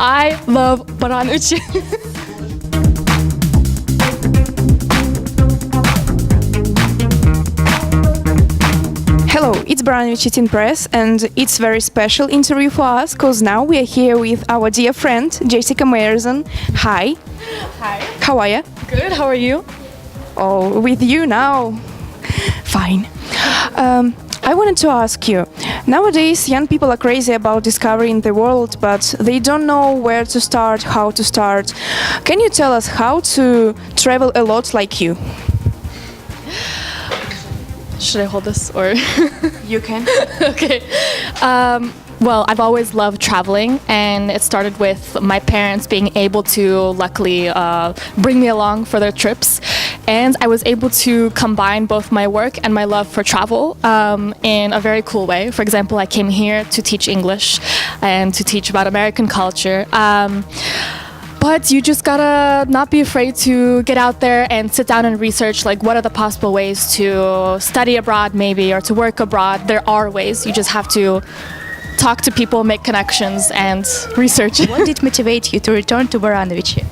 I love Baranovichi. Hello, it's Baranovichi Teen Press, and it's a very special interview for us because now we are here with our dear friend Jessica Meyerzon. Hi. Hi. How are you? Good, how are you? Oh, with you now. Fine. I wanted to ask you, nowadays young people are crazy about discovering the world, but they don't know where to start, how to start. Can you tell us how to travel a lot like you? Should I hold this or? You can. Okay. Well, I've always loved traveling, and it started with my parents being able to luckily bring me along for their trips. And I was able to combine both my work and my love for travel in a very cool way. For example, I came here to teach English and to teach about American culture. But you just gotta not be afraid to get out there and sit down and research, like, what are the possible ways to study abroad maybe, or to work abroad. There are ways. You just have to talk to people, make connections, and research. What did motivate you to return to Baranovichi?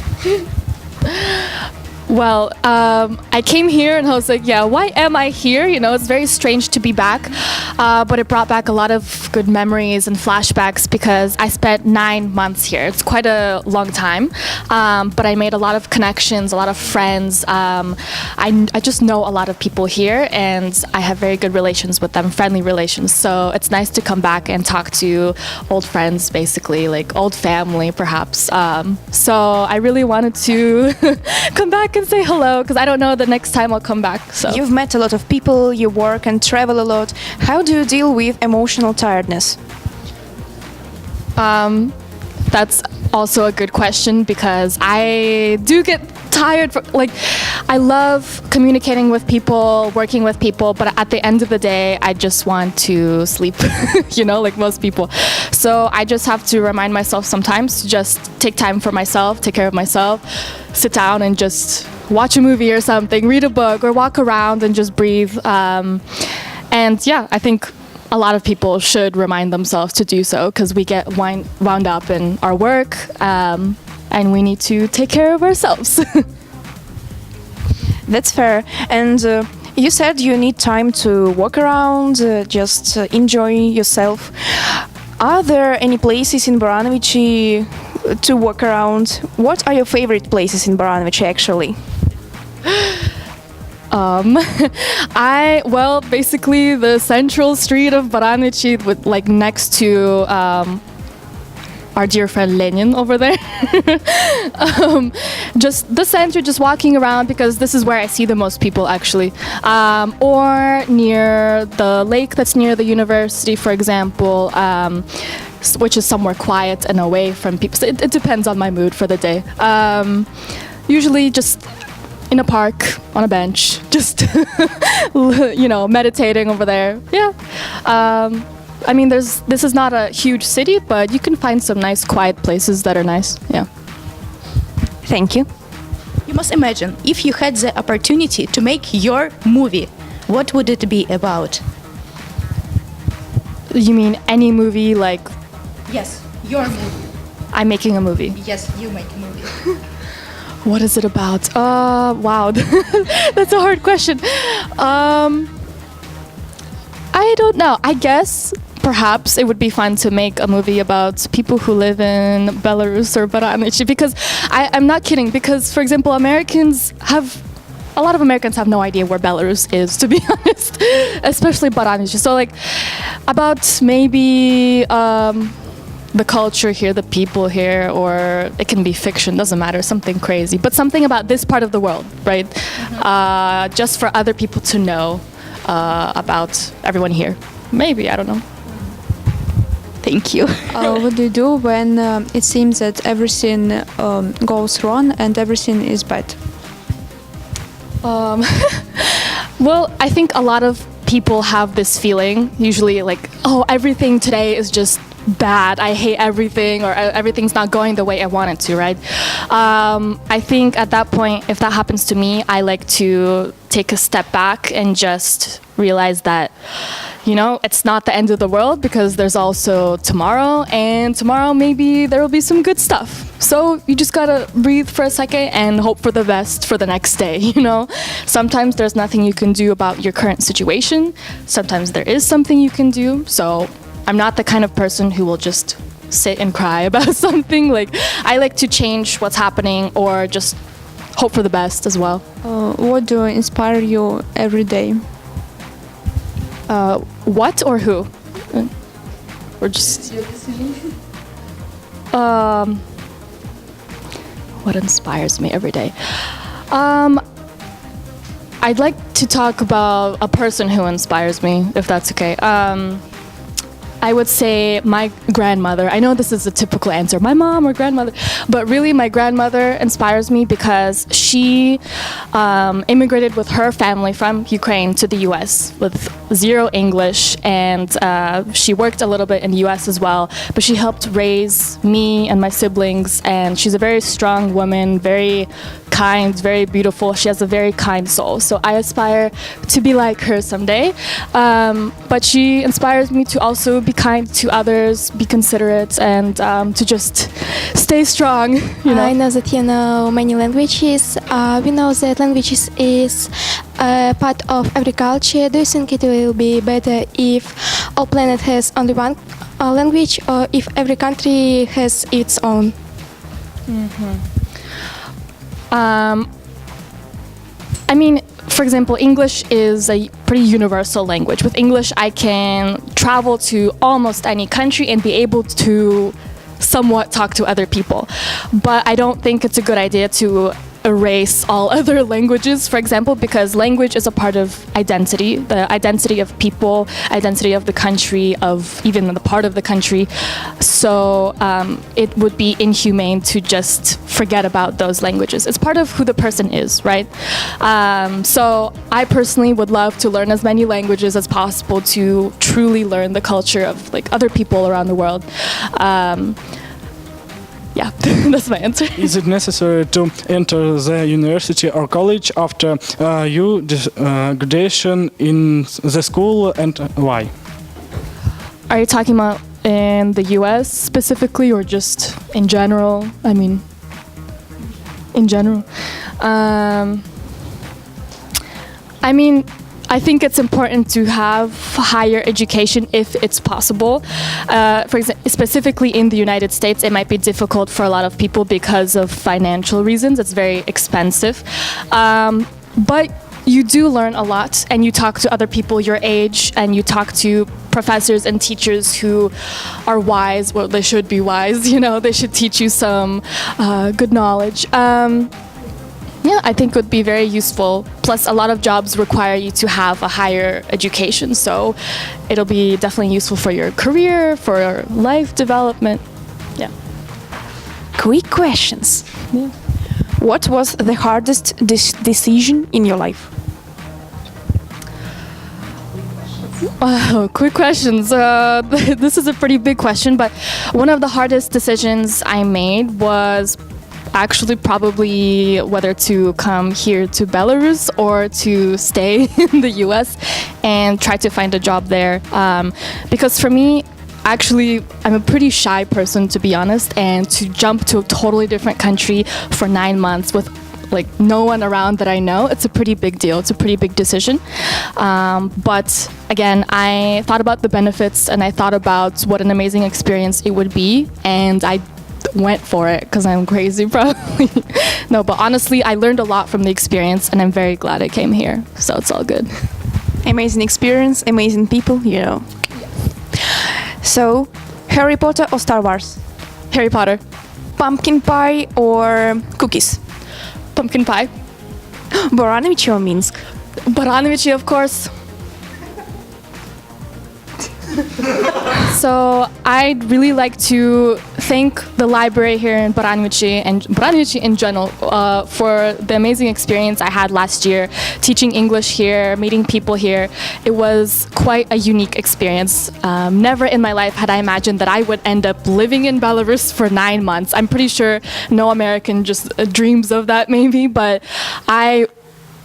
Well, I came here and I was like, yeah, why am I here? You know, it's very strange to be back, but it brought back a lot of good memories and flashbacks because I spent 9 months here. It's quite a long time, but I made a lot of connections, a lot of friends. I just know a lot of people here, and I have very good relations with them, friendly relations. So it's nice to come back and talk to old friends, basically, like old family, perhaps. So I really wanted to come back and say hello, because I don't know the next time I'll come back. So You've met a lot of people, you work and travel a lot. How do you deal with emotional tiredness? that's also a good question, because I do get tired. I love communicating with people, working with people, but at the end of the day, I just want to sleep, you know, like most people. So I just have to remind myself sometimes to just take time for myself, take care of myself, sit down and just watch a movie or something, read a book, or walk around and just breathe. And yeah, I think a lot of people should remind themselves to do so, because we get wound up in our work, and we need to take care of ourselves. That's fair. And you said you need time to walk around, just enjoy yourself. Are there any places in Baranovichi to walk around? What are your favorite places in Baranovichi, actually? Basically the central street of Baranovichi, with like next to our dear friend Lenin over there. Just the center, just walking around, because this is where I see the most people actually. Or near the lake that's near the university, for example, which is somewhere quiet and away from people. So it depends on my mood for the day. Usually just in a park, on a bench, just, you know, meditating over there. Yeah. I mean, this is not a huge city, but you can find some nice, quiet places that are nice. Yeah. Thank you. You must imagine, if you had the opportunity to make your movie, what would it be about? You mean any movie, like... Yes, your movie. I'm making a movie. Yes, you make a movie. What is it about? Wow, that's a hard question. I don't know. I guess perhaps it would be fun to make a movie about people who live in Belarus or Baranovichi, because I'm not kidding. Because, for example, a lot of Americans have no idea where Belarus is, to be honest, especially Baranovichi. So, like, about maybe the culture here, the people here, or it can be fiction, doesn't matter, something crazy, but something about this part of the world, right? Mm-hmm. Just for other people to know about everyone here. Maybe, I don't know. Thank you. What do you do when it seems that everything goes wrong and everything is bad? Well, I think a lot of people have this feeling, usually like, oh, everything today is just bad, I hate everything, or everything's not going the way I want it to, right? I think at that point, if that happens to me, I like to take a step back and just realize that, you know, it's not the end of the world because there's also tomorrow, and tomorrow maybe there will be some good stuff. So you just gotta breathe for a second and hope for the best for the next day, you know? Sometimes there's nothing you can do about your current situation. Sometimes there is something you can do. So I'm not the kind of person who will just sit and cry about something. Like, I like to change what's happening or just hope for the best as well. What do inspire you every day? What or who? Or just what inspires me every day? I'd like to talk about a person who inspires me, if that's okay. I would say my grandmother. I know this is a typical answer, my mom or grandmother, but really my grandmother inspires me because she immigrated with her family from Ukraine to the US with zero English, and she worked a little bit in the US as well, but she helped raise me and my siblings, and she's a very strong woman, very kind, very beautiful. She has a very kind soul, so I aspire to be like her someday. But she inspires me to also be kind to others, be considerate, and to just stay strong. You know? I know that you know many languages. We know that languages is part of agriculture. Do you think it will be better if all planet has only one language, or if every country has its own? I mean, for example, English is a pretty universal language. With English, I can travel to almost any country and be able to somewhat talk to other people. But I don't think it's a good idea to erase all other languages, for example, because language is a part of identity, the identity of people, identity of the country, of even the part of the country. So it would be inhumane to just forget about those languages. It's part of who the person is, right? So I personally would love to learn as many languages as possible to truly learn the culture of like other people around the world. Yeah, that's my answer. Is it necessary to enter the university or college after you graduation in the school, and why? Are you talking about in the US specifically or just in general? I mean, in general. I think it's important to have higher education if it's possible. For example, specifically in the United States, it might be difficult for a lot of people because of financial reasons. It's very expensive. But you do learn a lot, and you talk to other people your age, and you talk to professors and teachers who are wise. Well, they should be wise, you know, they should teach you some good knowledge. Yeah, I think would be very useful. Plus, a lot of jobs require you to have a higher education, so it'll be definitely useful for your career, for your life development. Yeah. Quick questions. Yeah. What was the hardest decision in your life? Wow, quick questions. This is a pretty big question, but one of the hardest decisions I made was actually probably whether to come here to Belarus or to stay in the US and try to find a job there. Because for me, actually, I'm a pretty shy person, to be honest, and to jump to a totally different country for 9 months with like no one around that I know, it's a pretty big deal. It's a pretty big decision. But again, I thought about the benefits and I thought about what an amazing experience it would be, and I went for it because I'm crazy probably. No, but honestly, I learned a lot from the experience and I'm very glad I came here. So it's all good. Amazing experience, amazing people, you know. So, Harry Potter or Star Wars? Harry Potter. Pumpkin pie or cookies? Pumpkin pie. Baranovichi or Minsk? Baranovichi, of course. So I'd really like to thank the library here in Baranovichi and Baranovichi in general for the amazing experience I had last year teaching English here, meeting people here. It was quite a unique experience. Never in my life had I imagined that I would end up living in Belarus for 9 months. I'm pretty sure no American just dreams of that maybe, but I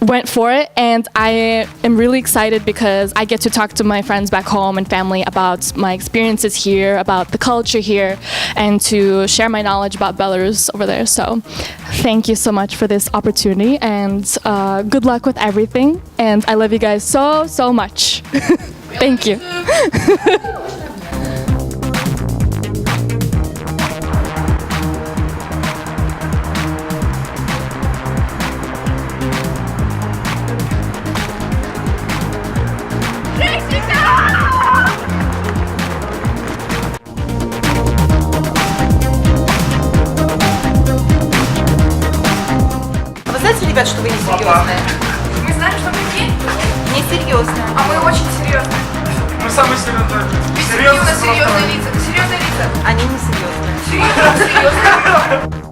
went for it, and I am really excited because I get to talk to my friends back home and family about my experiences here, about the culture here, and to share my knowledge about Belarus over there. So thank you so much for this opportunity, and good luck with everything, and I love you guys so much. Thank you. Вы знаете, ребят, что вы несерьезные? Мы знаем, что мы Несерьезные. а мы очень серьезные. Мы самые серьезные. Серьезные лица. Серьезные лица. Они несерьезные. Серьезно.